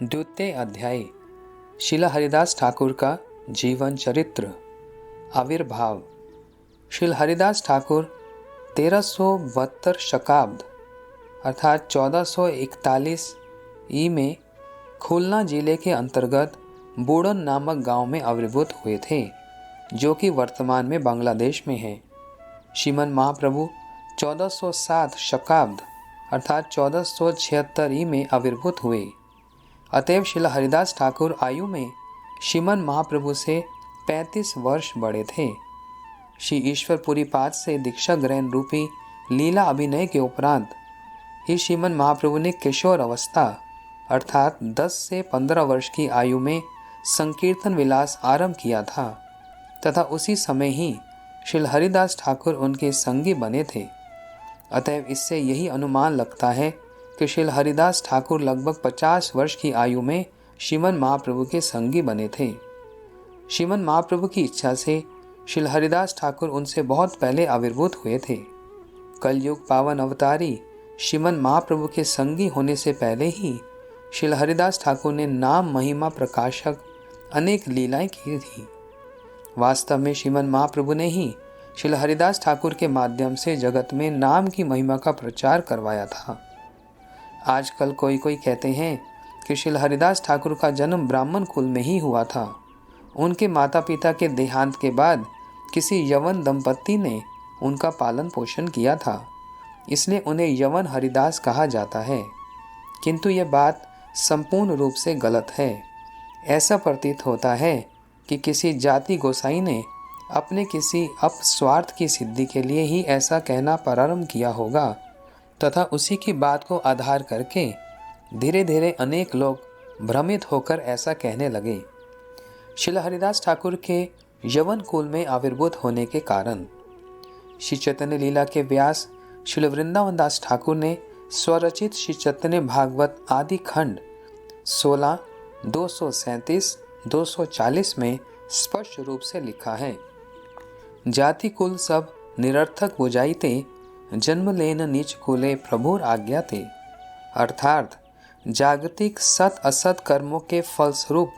द्वितीय अध्याय श्रील हरिदास ठाकुर का जीवन चरित्र। आविर्भाव। श्रील हरिदास ठाकुर 1372 शकाब्द अर्थात 1441 ई में खुलना जिले के अंतर्गत बूड़न नामक गांव में आविर्भूत हुए थे, जो कि वर्तमान में बांग्लादेश में है। श्रीमन महाप्रभु 1407 शकाब्द अर्थात 1476 ई में आविर्भूत हुए। अतएव श्रील हरिदास ठाकुर आयु में श्रीमन महाप्रभु से 35 वर्ष बड़े थे। श्री ईश्वरपुरी पाद से दीक्षा ग्रहण रूपी लीला अभिनय के उपरांत ही श्रीमन महाप्रभु ने किशोर अवस्था अर्थात 10 से 15 वर्ष की आयु में संकीर्तन विलास आरंभ किया था तथा उसी समय ही श्रील हरिदास ठाकुर उनके संगी बने थे। अतएव इससे यही अनुमान लगता है कि श्रील हरिदास ठाकुर लगभग 50 वर्ष की आयु में श्रीमन महाप्रभु के संगी बने थे। श्रीमन महाप्रभु की इच्छा से श्रील हरिदास ठाकुर उनसे बहुत पहले आविर्भूत हुए थे। कलयुग पावन अवतारी श्रीमन महाप्रभु के संगी होने से पहले ही श्रील हरिदास ठाकुर ने नाम महिमा प्रकाशक अनेक लीलाएं की थी। वास्तव में श्रीमन महाप्रभु ने ही श्रील हरिदास ठाकुर के माध्यम से जगत में नाम की महिमा का प्रचार करवाया था। आजकल कोई कहते हैं कि श्रील हरिदास ठाकुर का जन्म ब्राह्मण कुल में ही हुआ था। उनके माता पिता के देहांत के बाद किसी यवन दंपत्ति ने उनका पालन पोषण किया था, इसलिए उन्हें यवन हरिदास कहा जाता है। किंतु यह बात संपूर्ण रूप से गलत है। ऐसा प्रतीत होता है कि किसी जाति गोसाई ने अपने किसी अपस्वार्थ की सिद्धि के लिए ही ऐसा कहना प्रारंभ किया होगा तथा उसी की बात को आधार करके धीरे धीरे अनेक लोग भ्रमित होकर ऐसा कहने लगे। श्रील हरिदास ठाकुर के यवन कुल में आविर्भूत होने के कारण श्री चैतन्य लीला के व्यास श्रील वृंदावन दास ठाकुर ने स्वरचित श्री चैतन्य भागवत आदि खंड 16, 237, 240 में स्पष्ट रूप से लिखा है, जाति कुल सब निरर्थक बुझाइते जन्म लेन नीच कुले प्रभुर आज्ञा थे। अर्थात जागतिक सत असत कर्मों के फलस्वरूप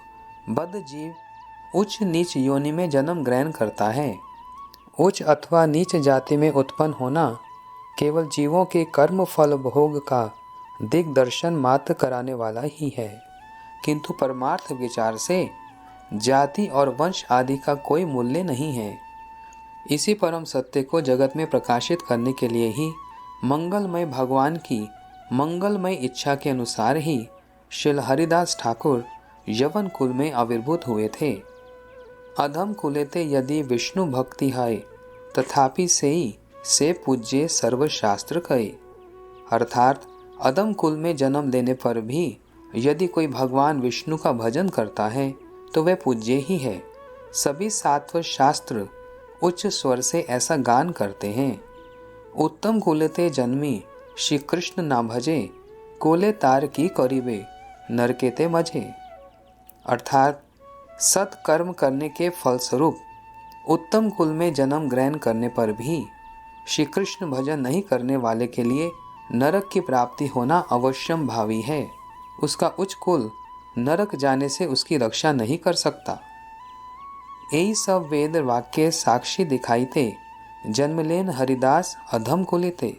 बद्ध जीव उच्च नीच योनि में जन्म ग्रहण करता है। उच्च अथवा नीच जाति में उत्पन्न होना केवल जीवों के कर्म फल भोग का दिग्दर्शन मात्र कराने वाला ही है, किंतु परमार्थ विचार से जाति और वंश आदि का कोई मूल्य नहीं है। इसी परम सत्य को जगत में प्रकाशित करने के लिए ही मंगलमय भगवान की मंगलमय इच्छा के अनुसार ही श्रील हरिदास ठाकुर यवन कुल में आविर्भूत हुए थे। अधम कुलेते यदि विष्णु भक्ति है तथापि से पूज्य सर्वशास्त्र कहे। अर्थात अधम कुल में जन्म लेने पर भी यदि कोई भगवान विष्णु का भजन करता है तो वह पूज्य ही है। सभी सात्व शास्त्र उच्च स्वर से ऐसा गान करते हैं, उत्तम कुलते जन्मी श्री कृष्ण ना भजे कोले तार की करीबे नरकेते मजे। अर्थात सत्कर्म करने के फलस्वरूप उत्तम कुल में जन्म ग्रहण करने पर भी श्री कृष्ण भजन नहीं करने वाले के लिए नरक की प्राप्ति होना अवश्यम भावी है। उसका उच्च कुल नरक जाने से उसकी रक्षा नहीं कर सकता। यही सब वेद वाक्य साक्षी दिखाई थे जन्मलेन हरिदास अधम कुलिते।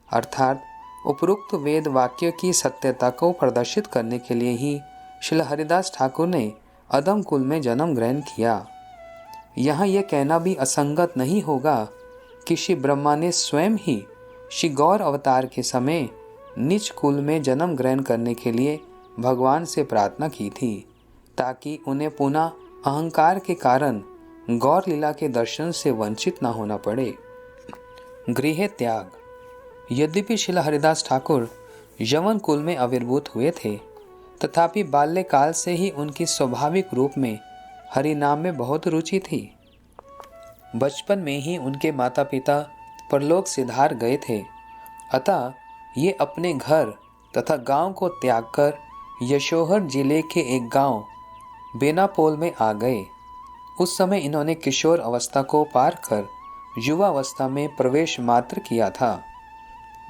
अर्थात उपरोक्त वेद वाक्य की सत्यता को प्रदर्शित करने के लिए ही श्रील हरिदास ठाकुर ने अधम कुल में जन्म ग्रहण किया। यहाँ यह कहना भी असंगत नहीं होगा कि श्री ब्रह्मा ने स्वयं ही श्री गौर अवतार के समय नीच कुल में जन्म ग्रहण करने के लिए भगवान से प्रार्थना की थी, ताकि उन्हें पुनः अहंकार के कारण गौर लीला के दर्शन से वंचित न होना पड़े। गृह त्याग। यद्यपि श्रील हरिदास ठाकुर यवन कुल में आविर्भूत हुए थे, तथापि बाल्यकाल से ही उनकी स्वाभाविक रूप में हरि नाम में बहुत रुचि थी। बचपन में ही उनके माता पिता परलोक सिधार गए थे, अतः ये अपने घर तथा गांव को त्याग कर यशोहर जिले के एक गांव बेनापोल में आ गए। उस समय इन्होंने किशोर अवस्था को पार कर युवा अवस्था में प्रवेश मात्र किया था।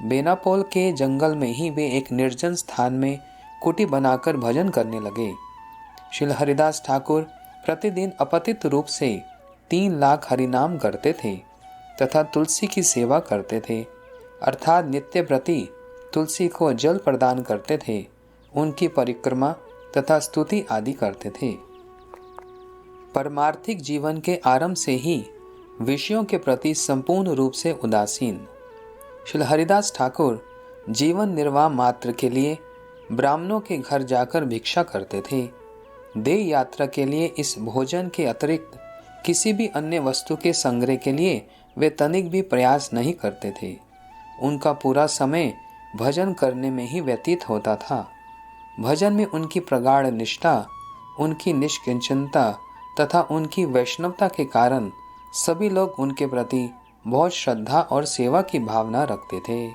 बेनापोल के जंगल में ही वे एक निर्जन स्थान में कुटी बनाकर भजन करने लगे। श्रील हरिदास ठाकुर प्रतिदिन अपतित रूप से 3 लाख हरिनाम करते थे तथा तुलसी की सेवा करते थे, अर्थात नित्य प्रति तुलसी को जल प्रदान करते थे, उनकी परिक्रमा तथा स्तुति आदि करते थे। परमार्थिक जीवन के आरंभ से ही विषयों के प्रति संपूर्ण रूप से उदासीन। श्री हरिदास ठाकुर जीवन निर्वाह मात्र के लिए ब्राह्मणों के घर जाकर भिक्षा करते थे। देह यात्रा के लिए इस भोजन के अतिरिक्त किसी भी अन्य वस्तु के संग्रह के लिए वे तनिक भी प्रयास नहीं करते थे। उनका पूरा समय भजन करने में ही व्यतीत होता था। भजन में उनकी प्रगाढ़ निष्ठा, उनकी निष्किंचनता तथा उनकी वैष्णवता के कारण सभी लोग उनके प्रति बहुत श्रद्धा और सेवा की भावना रखते थे।